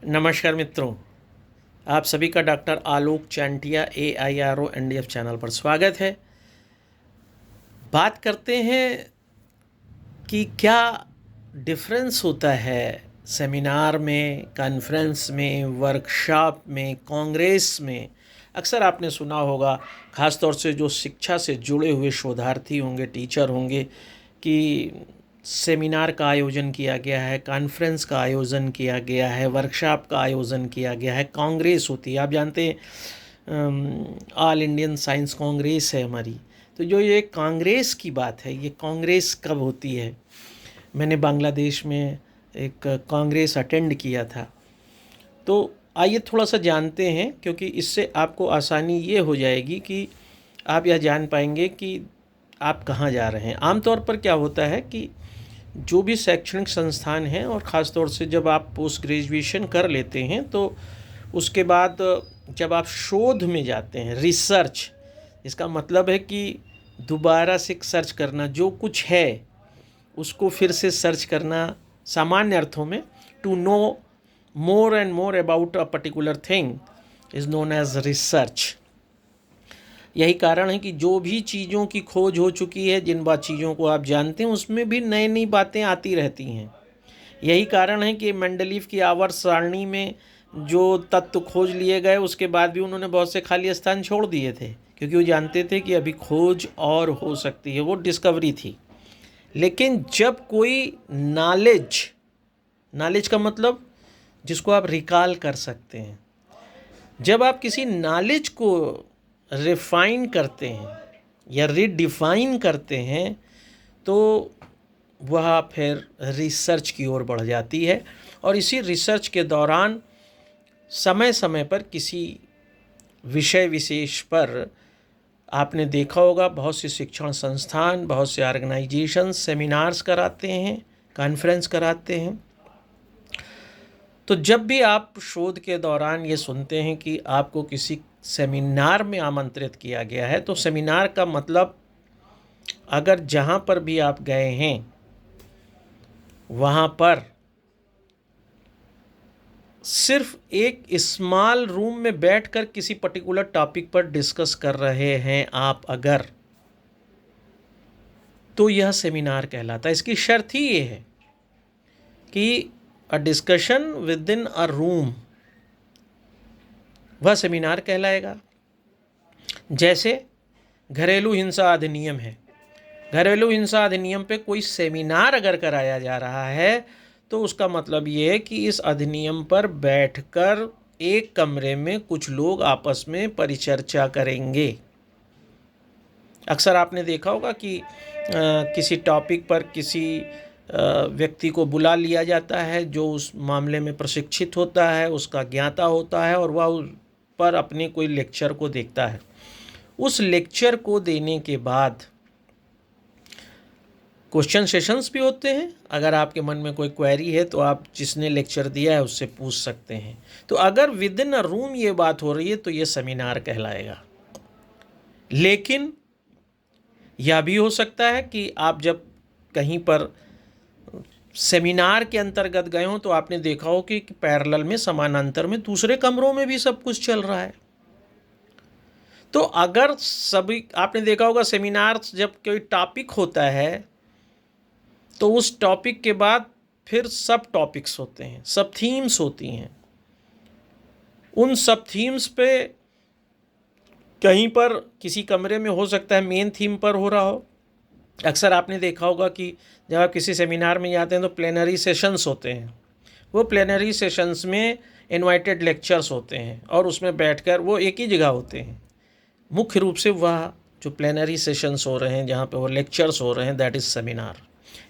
नमस्कार मित्रों, आप सभी का डॉक्टर आलोक चांटिया AIRO NDF चैनल पर स्वागत है। बात करते हैं कि क्या डिफरेंस होता है सेमिनार में, कॉन्फ्रेंस में, वर्कशॉप में, कांग्रेस में। अक्सर आपने सुना होगा, ख़ास तौर से जो शिक्षा से जुड़े हुए शोधार्थी होंगे, टीचर होंगे, कि सेमिनार का आयोजन किया गया है, कॉन्फ्रेंस का आयोजन किया गया है, वर्कशॉप का आयोजन किया गया है, कांग्रेस होती है। आप जानते हैं ऑल इंडियन साइंस कांग्रेस है हमारी। तो जो ये कांग्रेस की बात है, ये कांग्रेस कब होती है? मैंने बांग्लादेश में एक कांग्रेस अटेंड किया था। तो आइए थोड़ा सा जानते हैं, क्योंकि इससे आपको आसानी ये हो जाएगी कि आप यह जान पाएंगे कि आप कहाँ जा रहे हैं। आमतौर पर क्या होता है कि जो भी शैक्षणिक संस्थान हैं, और ख़ास तौर से जब आप पोस्ट ग्रेजुएशन कर लेते हैं, तो उसके बाद जब आप शोध में जाते हैं, रिसर्च, इसका मतलब है कि दोबारा से सर्च करना, जो कुछ है उसको फिर से सर्च करना, सामान्य अर्थों में to know more and more about a particular thing is known as research. यही कारण है कि जो भी चीज़ों की खोज हो चुकी है, जिन बात चीज़ों को आप जानते हैं, उसमें भी नई नई बातें आती रहती हैं। यही कारण है कि मेंडलीव की आवर्त सारणी में जो तत्व खोज लिए गए, उसके बाद भी उन्होंने बहुत से खाली स्थान छोड़ दिए थे, क्योंकि वो जानते थे कि अभी खोज और हो सकती है। वो डिस्कवरी थी। लेकिन जब कोई नॉलेज का मतलब जिसको आप रिकॉल कर सकते हैं, जब आप किसी नॉलेज को रिफाइन करते हैं या रिडिफाइन करते हैं, तो वह फिर रिसर्च की ओर बढ़ जाती है। और इसी रिसर्च के दौरान समय समय पर किसी विषय विशेष पर आपने देखा होगा, बहुत से शिक्षण संस्थान, बहुत से ऑर्गेनाइजेशन सेमिनार्स कराते हैं, कॉन्फ्रेंस कराते हैं। तो जब भी आप शोध के दौरान ये सुनते हैं कि आपको किसी सेमिनार में आमंत्रित किया गया है, तो सेमिनार का मतलब, अगर जहाँ पर भी आप गए हैं वहाँ पर सिर्फ एक स्मॉल रूम में बैठकर किसी पर्टिकुलर टॉपिक पर डिस्कस कर रहे हैं आप अगर, तो यह सेमिनार कहलाता है। इसकी शर्त ही ये है कि a discussion with in a room, वह सेमिनार कहलाएगा। जैसे घरेलू हिंसा अधिनियम है, घरेलू हिंसा अधिनियम पे कोई सेमिनार अगर कराया जा रहा है, तो उसका मतलब ये है कि इस अधिनियम पर बैठकर एक कमरे में कुछ लोग आपस में परिचर्चा करेंगे। अक्सर आपने देखा होगा कि किसी टॉपिक पर किसी व्यक्ति को बुला लिया जाता है जो उस मामले में प्रशिक्षित होता है, उसका ज्ञाता होता है, और वह उस पर अपने कोई लेक्चर को देखता है। उस लेक्चर को देने के बाद क्वेश्चन सेशंस भी होते हैं। अगर आपके मन में कोई क्वेरी है, तो आप जिसने लेक्चर दिया है उससे पूछ सकते हैं। तो अगर विद इन अ रूम ये बात हो रही है, तो ये सेमिनार कहलाएगा। लेकिन यह भी हो सकता है कि आप जब कहीं पर सेमिनार के अंतर्गत गए हों, तो आपने देखा हो कि पैरेलल में, समानांतर में, दूसरे कमरों में भी सब कुछ चल रहा है। तो अगर सभी, आपने देखा होगा सेमिनार जब कोई टॉपिक होता है, तो उस टॉपिक के बाद फिर सब टॉपिक्स होते हैं, सब थीम्स होती हैं। उन सब थीम्स पे कहीं पर किसी कमरे में हो सकता है मेन थीम पर हो रहा हो। अक्सर आपने देखा होगा कि जब आप किसी सेमिनार में जाते हैं, तो प्लेनरी सेशंस होते हैं। वो प्लेनरी सेशंस में इनवाइटेड लेक्चर्स होते हैं, और उसमें बैठकर वो एक ही जगह होते हैं। मुख्य रूप से वह जो प्लेनरी सेशंस हो रहे हैं, जहाँ पे वो लेक्चर्स हो रहे हैं, दैट इज़ सेमिनार।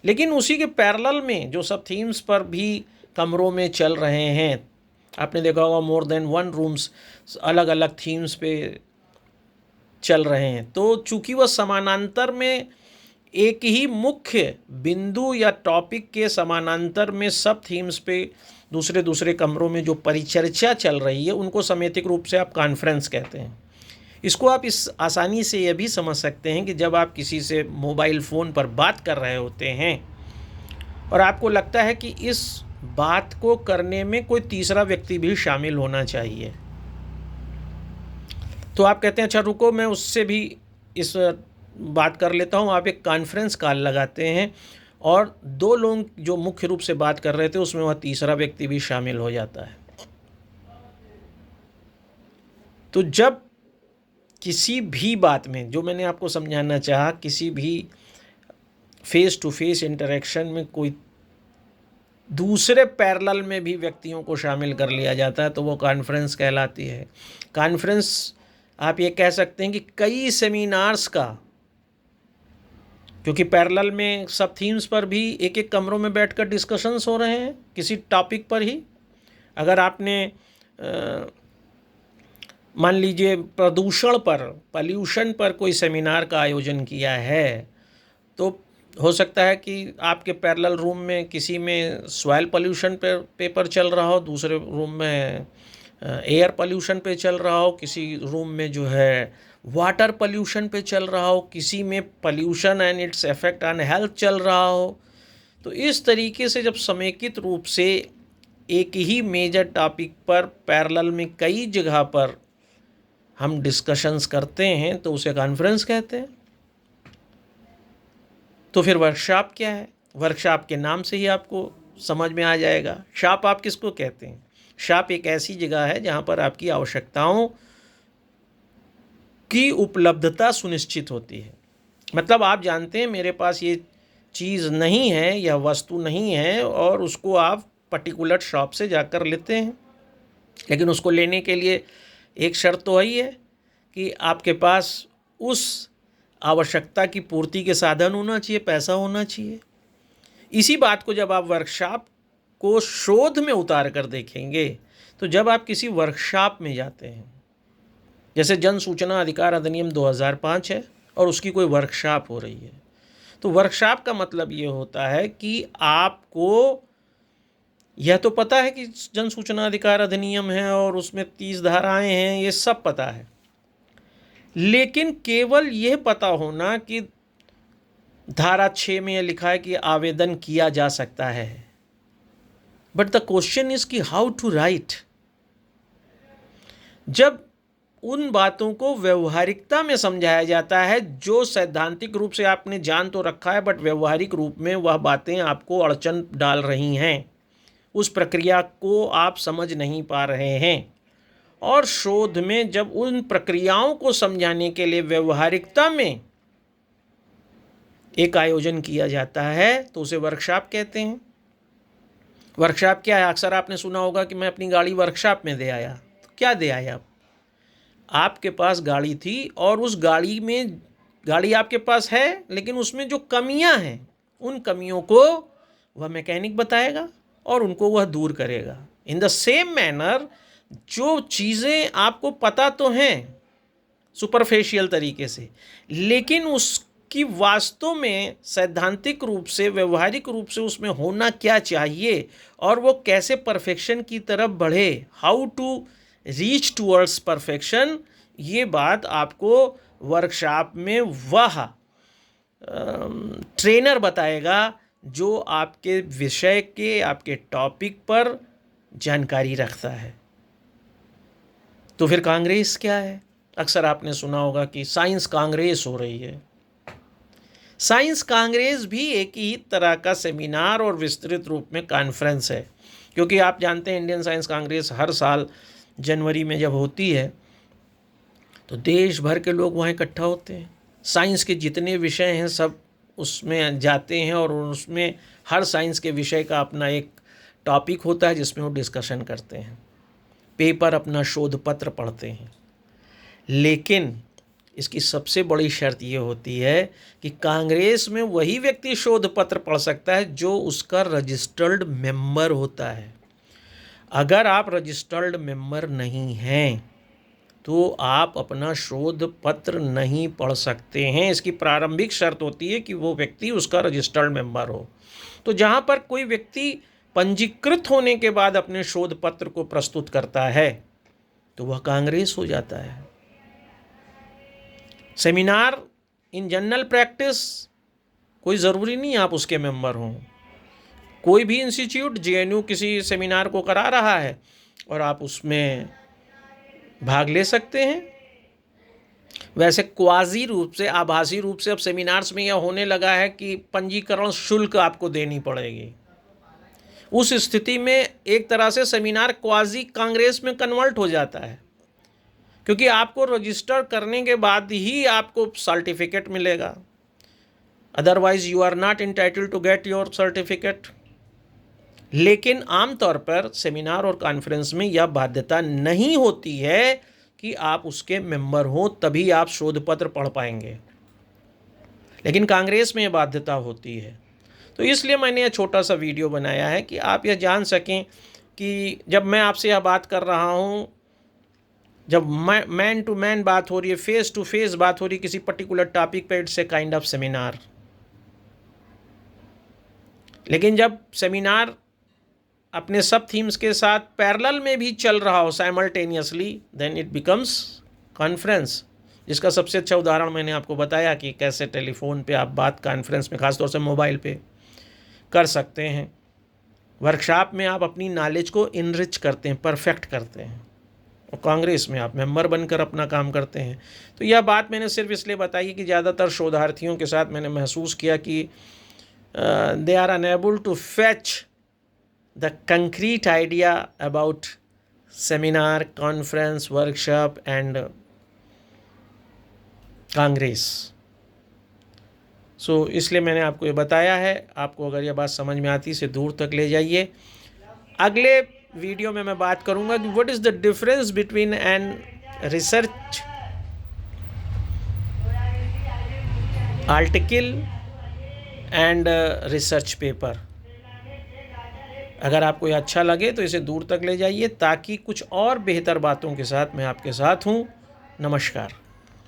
लेकिन उसी के पैरेलल में जो सब थीम्स पर भी कमरों में चल रहे हैं, आपने देखा होगा मोर देन वन रूम्स अलग अलग थीम्स पे चल रहे हैं। तो चूंकि वह समानांतर में एक ही मुख्य बिंदु या टॉपिक के समानांतर में सब थीम्स पे दूसरे दूसरे कमरों में जो परिचर्चा चल रही है, उनको समेतिक रूप से आप कॉन्फ्रेंस कहते हैं। इसको आप इस आसानी से यह भी समझ सकते हैं कि जब आप किसी से मोबाइल फ़ोन पर बात कर रहे होते हैं, और आपको लगता है कि इस बात को करने में कोई तीसरा व्यक्ति भी शामिल होना चाहिए। तो आप कहते हैं अच्छा रुको, मैं उससे भी इस बात कर लेता हूँ। आप एक कॉन्फ्रेंस कॉल लगाते हैं और दो लोग जो मुख्य रूप से बात कर रहे थे उसमें वह तीसरा व्यक्ति भी शामिल हो जाता है। तो जब किसी भी बात में, जो मैंने आपको समझाना चाहा, किसी भी फेस टू फेस इंटरेक्शन में कोई दूसरे पैरेलल में भी व्यक्तियों को शामिल कर लिया जाता है तो वो कॉन्फ्रेंस कहलाती है। कॉन्फ्रेंस आप ये कह सकते हैं कि कई सेमिनार्स का, क्योंकि पैरेलल में सब थीम्स पर भी एक एक कमरों में बैठकर डिस्कशंस हो रहे हैं किसी टॉपिक पर ही। अगर आपने मान लीजिए प्रदूषण पर, पॉल्यूशन पर कोई सेमिनार का आयोजन किया है तो हो सकता है कि आपके पैरेलल रूम में किसी में सॉइल पॉल्यूशन पर पेपर चल रहा हो, दूसरे रूम में एयर पॉल्यूशन पे चल रहा हो, किसी रूम में जो है वाटर पॉल्यूशन पे चल रहा हो, किसी में pollution and its effect on health चल रहा हो। तो इस तरीके से जब समेकित रूप से एक ही मेजर टॉपिक पर पैरेलल में कई जगह पर हम डिस्कशंस करते हैं तो उसे कॉन्फ्रेंस कहते हैं। तो फिर वर्कशॉप क्या है? वर्कशॉप के नाम से ही आपको समझ में आ जाएगा। शॉप आप किसको कहते हैं? शॉप एक ऐसी जगह है जहाँ पर आपकी आवश्यकताओं की उपलब्धता सुनिश्चित होती है। मतलब आप जानते हैं मेरे पास ये चीज़ नहीं है, यह वस्तु नहीं है, और उसको आप पर्टिकुलर शॉप से जाकर लेते हैं। लेकिन उसको लेने के लिए एक शर्त तो ही है कि आपके पास उस आवश्यकता की पूर्ति के साधन होना चाहिए, पैसा होना चाहिए। इसी बात को जब आप वर्कशॉप को शोध में उतार कर देखेंगे तो जब आप किसी वर्कशॉप में जाते हैं, जैसे जन सूचना अधिकार अधिनियम 2005 है और उसकी कोई वर्कशॉप हो रही है, तो वर्कशॉप का मतलब ये होता है कि आपको यह तो पता है कि जन सूचना अधिकार अधिनियम है और उसमें 30 धाराएं हैं, ये सब पता है, लेकिन केवल यह पता होना कि धारा 6 में यह लिखा है कि आवेदन किया जा सकता है। बट द क्वेश्चन इज कि हाउ टू राइट। जब उन बातों को व्यवहारिकता में समझाया जाता है जो सैद्धांतिक रूप से आपने जान तो रखा है, बट व्यवहारिक रूप में वह बातें आपको अड़चन डाल रही हैं, उस प्रक्रिया को आप समझ नहीं पा रहे हैं, और शोध में जब उन प्रक्रियाओं को समझाने के लिए व्यवहारिकता में एक आयोजन किया जाता है तो उसे वर्कशॉप कहते हैं। वर्कशॉप क्या है? अक्सर आपने सुना होगा कि मैं अपनी गाड़ी वर्कशॉप में दे आया। तो क्या दे आया आप? आपके पास गाड़ी थी और उस गाड़ी में, गाड़ी आपके पास है लेकिन उसमें जो कमियां हैं उन कमियों को वह मैकेनिक बताएगा और उनको वह दूर करेगा। इन द सेम मैनर जो चीज़ें आपको पता तो हैं सुपरफिशियल तरीके से, लेकिन उसकी वास्तव में सैद्धांतिक रूप से, व्यवहारिक रूप से उसमें होना क्या चाहिए और वो कैसे परफेक्शन की तरफ बढ़े, how to reach towards perfection, ये बात आपको वर्कशॉप में वह ट्रेनर बताएगा जो आपके विषय के, आपके टॉपिक पर जानकारी रखता है। तो फिर कांग्रेस क्या है? अक्सर आपने सुना होगा कि साइंस कांग्रेस हो रही है। साइंस कांग्रेस भी एक ही तरह का सेमिनार और विस्तृत रूप में कॉन्फ्रेंस है, क्योंकि आप जानते हैं इंडियन साइंस कांग्रेस हर साल जनवरी में जब होती है तो देश भर के लोग वहाँ इकट्ठा होते हैं। साइंस के जितने विषय हैं सब उसमें जाते हैं और उसमें हर साइंस के विषय का अपना एक टॉपिक होता है जिसमें वो डिस्कशन करते हैं, पेपर, अपना शोध पत्र पढ़ते हैं। लेकिन इसकी सबसे बड़ी शर्त ये होती है कि कांग्रेस में वही व्यक्ति शोध पत्र पढ़ सकता है जो उसका रजिस्टर्ड मेंबर होता है। अगर आप रजिस्टर्ड मेंबर नहीं हैं तो आप अपना शोध पत्र नहीं पढ़ सकते हैं। इसकी प्रारंभिक शर्त होती है कि वो व्यक्ति उसका रजिस्टर्ड मेंबर हो। तो जहाँ पर कोई व्यक्ति पंजीकृत होने के बाद अपने शोध पत्र को प्रस्तुत करता है तो वह कांग्रेस हो जाता है। सेमिनार इन जनरल प्रैक्टिस कोई ज़रूरी नहीं आप उसके मेंबर हों। कोई भी इंस्टीट्यूट, जेएनयू किसी सेमिनार को करा रहा है और आप उसमें भाग ले सकते हैं। वैसे क्वाजी रूप से, आभासी रूप से अब सेमिनार्स में यह होने लगा है कि पंजीकरण शुल्क आपको देनी पड़ेगी। उस स्थिति में एक तरह से सेमिनार क्वाजी कांग्रेस में कन्वर्ट हो जाता है, क्योंकि आपको रजिस्टर करने के बाद ही आपको सर्टिफिकेट मिलेगा, otherwise you are not entitled to get your certificate. लेकिन आमतौर पर सेमिनार और कॉन्फ्रेंस में यह बाध्यता नहीं होती है कि आप उसके मेंबर हो, तभी आप शोध पत्र पढ़ पाएंगे, लेकिन कांग्रेस में यह बाध्यता होती है। तो इसलिए मैंने यह छोटा सा वीडियो बनाया है कि आप यह जान सकें कि जब मैं आपसे यह बात कर रहा हूँ, जब मैन टू मैन बात हो रही है, फेस टू फेस बात हो रही है किसी पर्टिकुलर टॉपिक पे, it's a kind of seminar. लेकिन जब सेमिनार अपने सब थीम्स के साथ पैरेलल में भी चल रहा हो simultaneously, then it becomes conference, जिसका सबसे अच्छा उदाहरण मैंने आपको बताया कि कैसे टेलीफोन पे आप बात कॉन्फ्रेंस में, ख़ासतौर से मोबाइल पे कर सकते हैं। वर्कशॉप में आप अपनी नॉलेज को इनरिच करते हैं, परफेक्ट करते हैं, और कांग्रेस में आप मेंबर बनकर अपना काम करते हैं। तो यह बात मैंने सिर्फ इसलिए बताई कि ज़्यादातर शोधार्थियों के साथ मैंने महसूस किया कि they are unable to fetch the concrete idea about seminar, conference, workshop and congress. So इसलिए मैंने आपको ये बताया है। आपको अगर ये बात समझ में आती है इसे दूर तक ले जाइए। अगले वीडियो में मैं बात करूंगा कि what is the difference between an research article and research paper. अगर आपको ये अच्छा लगे तो इसे दूर तक ले जाइए, ताकि कुछ और बेहतर बातों के साथ मैं आपके साथ हूँ। नमस्कार।